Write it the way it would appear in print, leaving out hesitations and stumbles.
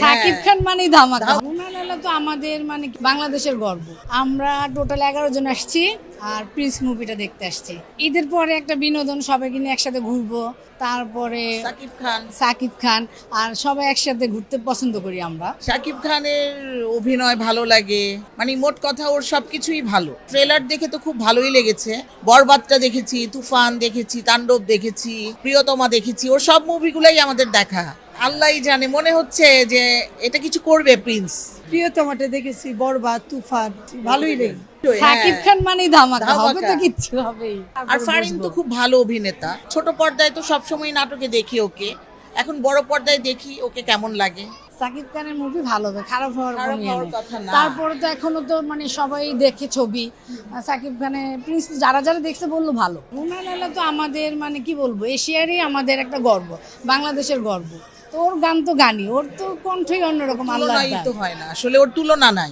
সাকিব খান মানে ধামাকা। রুনালালা তো আমাদের মানে বাংলাদেশের গর্ব। আমরা টোটাল 11 জন আসছি আর প্রিন্স মুভিটা দেখতে আসছি। ঈদের পরে একটা বিনোদন, সবাইকে নিয়ে একসাথে ঘুরবো। তারপরে সাকিব খান আর সবাই একসাথে ঘুরতে পছন্দ করি আমরা। শাকিব খানের অভিনয় ভালো লাগে, মানে মোট কথা ওর সবকিছুই ভালো। ট্রেলার দেখে তো খুব ভালোই লেগেছে। বরবাদটা দেখেছি, তুফান দেখেছি, তাণ্ডব দেখেছি, প্রিয়তমা দেখেছি, ওর সব মুভিগুলাই আমাদের দেখা। আল্লাহই জানে, মনে হচ্ছে যে এটা কিছু করবে প্রিন্স। প্রিয়তমাটা দেখেছি, বরবাদ, তুফান, ভালোই লেগে। সাকিব খান মানে ধামাকা, হবে তো ধামাকা। কিচ্ছু হবেই। আর ফারিন তো খুব ভালো অভিনেতা। ছোট পর্দায় তো সবসময় নাটকে দেখি ওকে, এখন বড় পর্দায় দেখি ওকে কেমন লাগে। সাকিব খানের মুভি ভালো হবে, খারাপ হওয়ার খারাপ কোনো ইয়ে হওয়ার নেই। কথা না। তারপরে তো এখনো তো মানে সবাই দেখে ছবি, সাকিব খানের প্রিন্স যারা যারা দেখছে বললো ভালো। রুনালালা তো আমাদের মানে কি বলবো, এশিয়ারই আমাদের একটা গর্ব, বাংলাদেশের গর্ব। তো ওর গান তো গানই, ওর তো কণ্ঠই অন্যরকম, আল্লাহ তুলনাই তো হয় না, আসলে ওর তুলনা নাই।